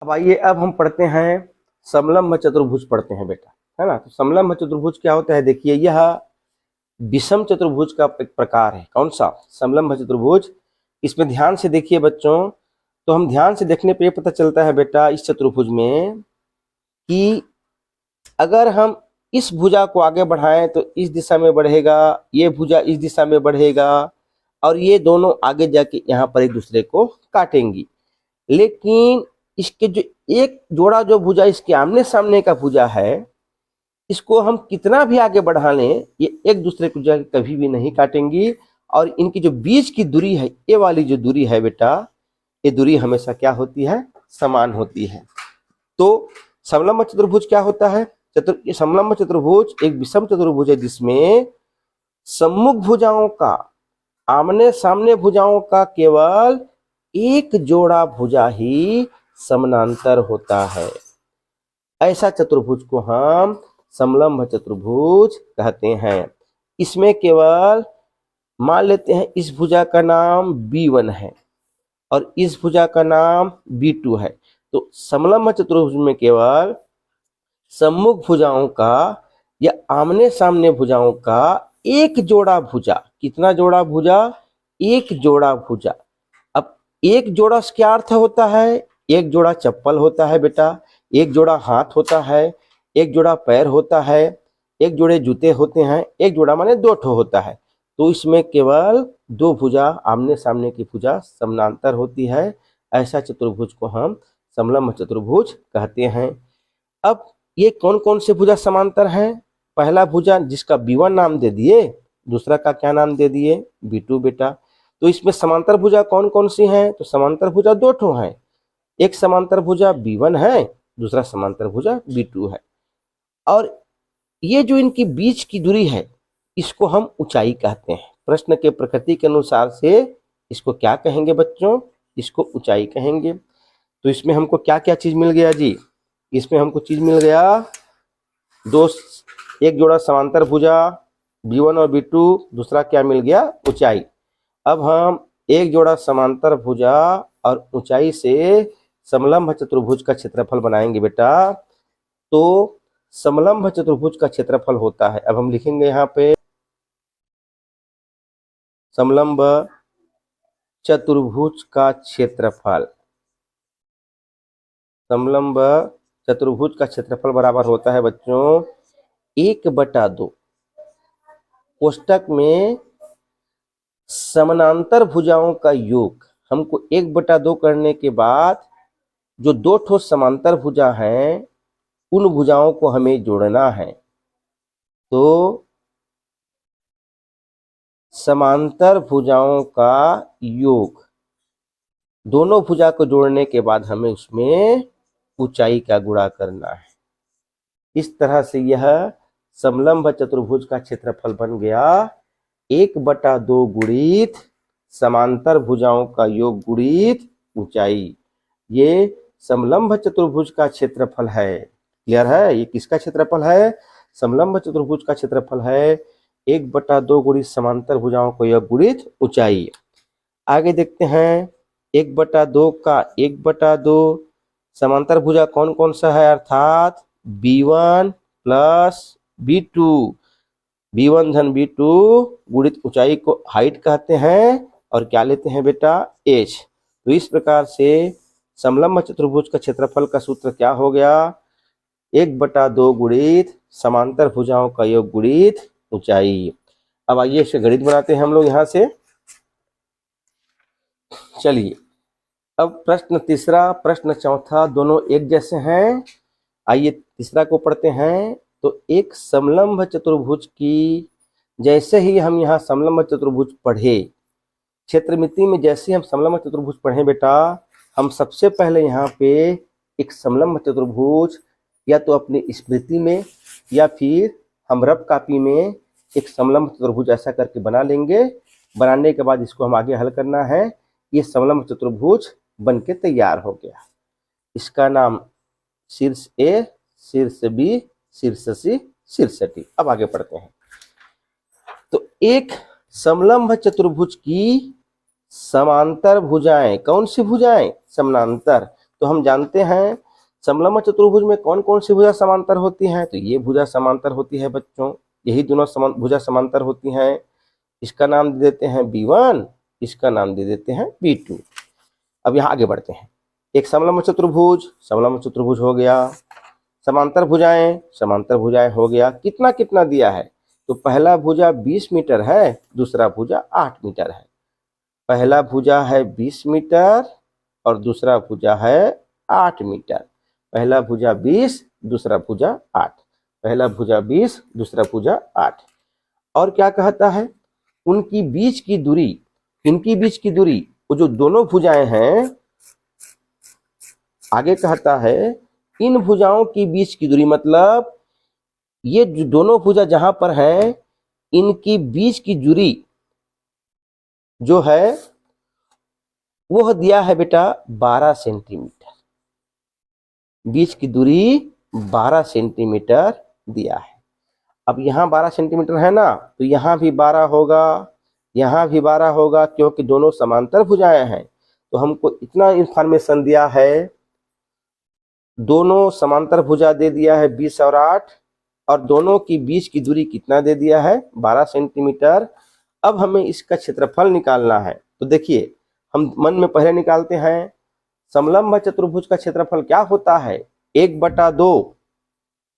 अब आइए, अब हम पढ़ते हैं समलंब चतुर्भुज पढ़ते हैं बेटा, है ना। तो समलंब चतुर्भुज क्या होता है, देखिए यह विषम चतुर्भुज का एक प्रकार है। कौन सा? समलंब चतुर्भुज। इसमें ध्यान से देखिए बच्चों, तो हम ध्यान से देखने पे पता चलता है बेटा इस चतुर्भुज में कि अगर हम इस भुजा को आगे बढ़ाएं तो इस दिशा में बढ़ेगा, ये भुजा इस दिशा में बढ़ेगा और ये दोनों आगे जाके यहाँ पर एक दूसरे को काटेंगी। लेकिन इसके जो एक जोड़ा जो भुजा इसके आमने सामने का भुजा है, इसको हम कितना भी आगे बढ़ा लें ये एक दूसरे को जाके कभी भी नहीं काटेंगी। और इनकी जो बीच की दूरी है, ये वाली जो दूरी है बेटा, ये दूरी हमेशा क्या होती है? समान होती है। तो समलंब चतुर्भुज क्या होता है? समलंब चतुर्भुज एक विषम चतुर्भुज है जिसमें सम्मुख भुजाओं का, आमने सामने भुजाओं का केवल एक जोड़ा भुजा ही समानांतर होता है। ऐसा चतुर्भुज को हम समलंब चतुर्भुज कहते हैं। इसमें केवल मान लेते हैं इस भुजा का नाम B1 है और इस भुजा का नाम B2 है। तो समलंब चतुर्भुज में केवल सम्मुख भुजाओं का या आमने सामने भुजाओं का एक जोड़ा भुजा। कितना जोड़ा भुजा? एक जोड़ा भुजा। अब एक जोड़ा से क्या अर्थ होता है? एक जोड़ा चप्पल होता है बेटा, एक जोड़ा हाथ होता है, एक जोड़ा पैर होता है, एक जोड़े जूते होते हैं, एक जोड़ा माने दो ठो होता है। तो इसमें केवल दो भुजा, आमने सामने की भुजा समानांतर होती है। ऐसा चतुर्भुज को हम समलंब चतुर्भुज कहते हैं। अब ये कौन कौन से भुजा समांतर हैं? पहला भुजा जिसका B1 नाम दे दिए, दूसरा का क्या नाम दे दिए? B2 बेटा। तो इसमें समांतर भुजा कौन कौन सी हैं? तो समांतर भुजा दो ठो हैं। एक समांतर भुजा B1 है, दूसरा समांतर भुजा B2 है। और ये जो इनकी बीच की दूरी है, इसको हम ऊंचाई कहते हैं। प्रश्न के प्रकृति के अनुसार से इसको क्या कहेंगे बच्चों? इसको ऊंचाई कहेंगे। तो इसमें हमको क्या क्या चीज मिल गया जी? इसमें हमको चीज मिल गया एक जोड़ा समांतर भुजा B1 और B2, दूसरा क्या मिल गया? ऊंचाई। अब हम एक जोड़ा समांतर भुजा और ऊंचाई से समलंब चतुर्भुज का क्षेत्रफल बनाएंगे बेटा। तो समलंब चतुर्भुज का क्षेत्रफल होता है, अब हम लिखेंगे यहाँ पे समलंब चतुर्भुज का क्षेत्रफल। समलंब चतुर्भुज का क्षेत्रफल बराबर होता है बच्चों 1/2। कोष्टक में समानांतर भुजाओं का योग। हमको 1/2 करने के बाद जो दो ठो समांतर भुजा हैं, उन भुजाओं को हमें जोड़ना है। तो समांतर भुजाओं का योग, दोनों भुजा को जोड़ने के बाद हमें उसमें ऊंचाई का गुणा करना है। इस तरह से यह समलंब चतुर्भुज का क्षेत्रफल बन गया 1/2 गुणित समांतर भुजाओं का योग गुणित ऊंचाई। ये समलंब चतुर्भुज का क्षेत्रफल है। क्लियर है? ये किसका क्षेत्रफल है? समलंब चतुर्भुज का क्षेत्रफल है 1/2 गुणित समांतर भुजाओं को योग गुणित ऊंचाई। आगे देखते हैं 1/2 का 1/2 समांतर भुजा कौन कौन सा है? अर्थात B1 प्लस B2, B1 धन B2 गुणित ऊंचाई को हाइट कहते हैं और क्या लेते हैं बेटा? H। तो इस प्रकार से समलंब चतुर्भुज का क्षेत्रफल का सूत्र क्या हो गया? 1/2 गुणित समांतर भुजाओं का योग गुणित ऊंचाई। अब आइए इसे गणित बनाते हैं हम लोग यहाँ से। चलिए, अब प्रश्न तीसरा, प्रश्न चौथा दोनों एक जैसे हैं। आइए तीसरा को पढ़ते हैं। तो एक समलंब चतुर्भुज की, जैसे ही हम यहाँ समलंब चतुर्भुज पढ़े, क्षेत्रमिति में जैसे हम समलंब चतुर्भुज पढ़े बेटा, हम सबसे पहले यहाँ पे एक समलंब चतुर्भुज या तो अपनी स्मृति में या फिर हम रफ कॉपी में एक समलंब चतुर्भुज ऐसा करके बना लेंगे। बनाने के बाद इसको हम आगे हल करना है। ये समलंब चतुर्भुज बन के तैयार हो गया। इसका नाम शीर्ष A, शीर्ष B, शीर्ष C, शीर्ष D। अब आगे पढ़ते हैं। तो एक समलंब चतुर्भुज की समांतर भुजाएं, कौन सी भुजाएं? समानांतर। तो हम जानते हैं समलंब चतुर्भुज में कौन कौन सी भुजा समांतर होती हैं। तो ये भुजा समांतर होती है बच्चों, यही दोनों भुजा समांतर होती हैं। इसका नाम दे देते हैं B1, इसका नाम दे देते हैं B2। अब यहाँ आगे बढ़ते हैं। एक समलंब चतुर्भुज हो गया, समांतर भुजाएं हो गया। कितना कितना दिया है? तो पहला भुजा 20 मीटर है, दूसरा भुजा 8 मीटर है। पहला भुजा है 20 मीटर और दूसरा भुजा है 8 मीटर। पहला भुजा 20, दूसरा भुजा 8। पहला भुजा 20, दूसरा भुजा 8। और क्या कहता है? उनकी बीच की दूरी, वो जो दोनों भुजाएं हैं, आगे कहता है इन भुजाओं की बीच की दूरी, मतलब ये जो दोनों भुजा जहां पर है, इनकी बीच की दूरी जो है वो दिया है बेटा 12 सेंटीमीटर। बीच की दूरी 12 सेंटीमीटर दिया है। अब यहाँ 12 सेंटीमीटर है ना, तो यहाँ भी 12 होगा, यहाँ भी 12 होगा, क्योंकि दोनों समांतर भुजाएं हैं। तो हमको इतना इंफॉर्मेशन दिया है, दोनों समांतर भुजा दे दिया है 20 और 8, और दोनों की बीच की दूरी कितना दे दिया है? 12 सेंटीमीटर। अब हमें इसका क्षेत्रफल निकालना है। तो देखिए, हम मन में पहले निकालते हैं। समलंब चतुर्भुज का क्षेत्रफल क्या होता है? 1/2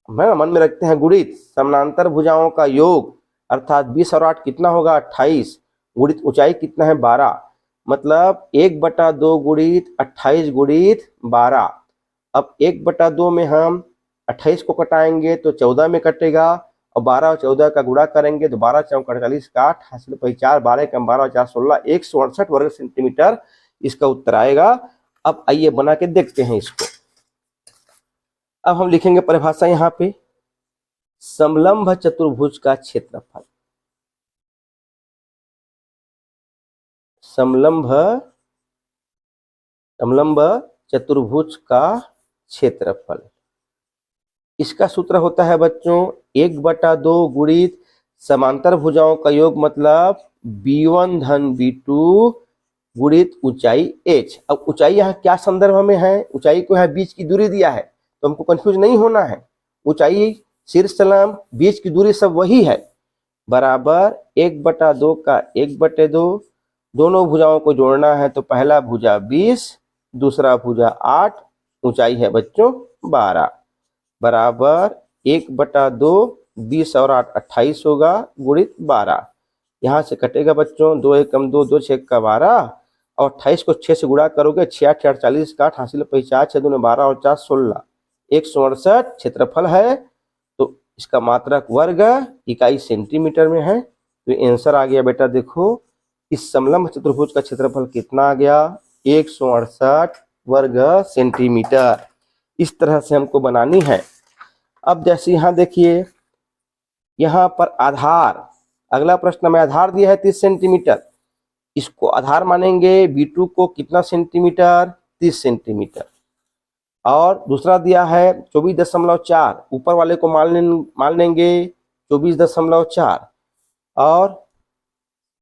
मन में रखते हैं, गुणित समानांतर भुजाओं का योग, अर्थात 20 और 8 कितना होगा? 28, गुणित ऊंचाई कितना है? 12, मतलब 1/2 गुणित 28 गुणित 12। अब 1/2 में हम 28 को कटाएंगे तो 14 में कटेगा, और 12 और 14 का गुणा करेंगे तो 12 चौक 48 का 8, हासिल 4, 12 कम 12 4 16, 168 वर्ग सेंटीमीटर इसका उत्तर आएगा। अब आइए बना के देखते हैं इसको। अब हम लिखेंगे परिभाषा यहाँ पे, समलंब चतुर्भुज का क्षेत्रफल। समलंब चतुर्भुज का क्षेत्रफल, इसका सूत्र होता है बच्चों 1/2 गुणित समांतर भुजाओं का योग, मतलब B1 धन B2 गुणित ऊंचाई h। अब ऊंचाई यहाँ क्या संदर्भ में है? ऊंचाई को यहाँ बीच की दूरी दिया है, तो हमको कंफ्यूज नहीं होना है। ऊंचाई, शीर्ष समलंब, बीच की दूरी सब वही है, बराबर 1/2 का 1/2। दोनों भुजाओं को जोड़ना है, तो पहला भुजा 20, दूसरा भुजा 8, ऊंचाई है बच्चों 12, बराबर 1/2, 20 और 8 28 होगा, गुणित 12। यहाँ से कटेगा बच्चों, 2 1 कम 2, 2 6 का 12, और 28 को 6 से गुणा करोगे 6 8 48 का 8, हासिल 50, 6 दूने 12 और 4 16, 168 क्षेत्रफल है। तो इसका मात्रक वर्ग, इकाई सेंटीमीटर में है। तो आंसर आ गया बेटा, देखो इस समलंब चतुर्भुज का क्षेत्रफल कितना आ गया? 168 वर्ग सेंटीमीटर। इस तरह से हमको बनानी है। अब जैसे यहाँ देखिए, यहाँ पर आधार, अगला प्रश्न में आधार दिया है 30 सेंटीमीटर, इसको आधार मानेंगे। B2 को कितना सेंटीमीटर? 30 सेंटीमीटर। और दूसरा दिया है 24.4, ऊपर वाले को मान लेंगे 24.4। और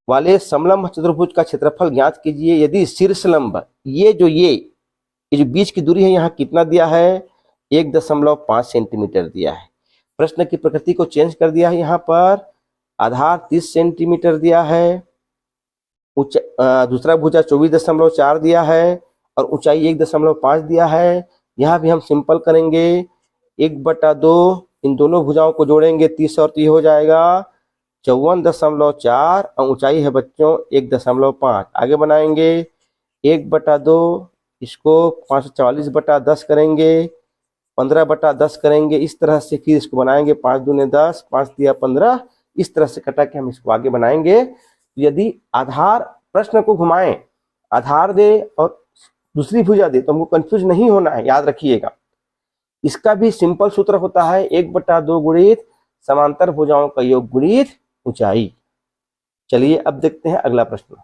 वाले समलंब चतुर्भुज का क्षेत्रफल ज्ञात कीजिए यदि शीर्षलंब, ये जो बीच की दूरी है यहाँ कितना दिया है? 1.5 सेंटीमीटर दिया है। प्रश्न की प्रकृति को चेंज कर दिया है, यहाँ पर आधार 30 सेंटीमीटर दिया है, दूसरा भुजा 24.4 दिया है, और ऊंचाई 1.5 दिया है। यहाँ भी हम सिंपल करेंगे, 1/2, इन दोनों भुजाओं को जोड़ेंगे 30 और 30 हो जाएगा 54.4, और ऊंचाई है बच्चों 1.5। आगे बनाएंगे 1/2, इसको 544/10 करेंगे, 15/10 करेंगे। इस तरह से फिर इसको बनाएंगे 5 दूने 10, 5 दिया 15, इस तरह से कटा के हम इसको आगे बनाएंगे। यदि आधार, प्रश्न को घुमाएं, आधार दे और दूसरी भुजा दे, तो हमको कंफ्यूज नहीं होना है, याद रखिएगा। इसका भी सिंपल सूत्र होता है 1/2 गुणित समांतर भुजाओं का योग गुणित ऊंचाई। चलिए अब देखते हैं अगला प्रश्न।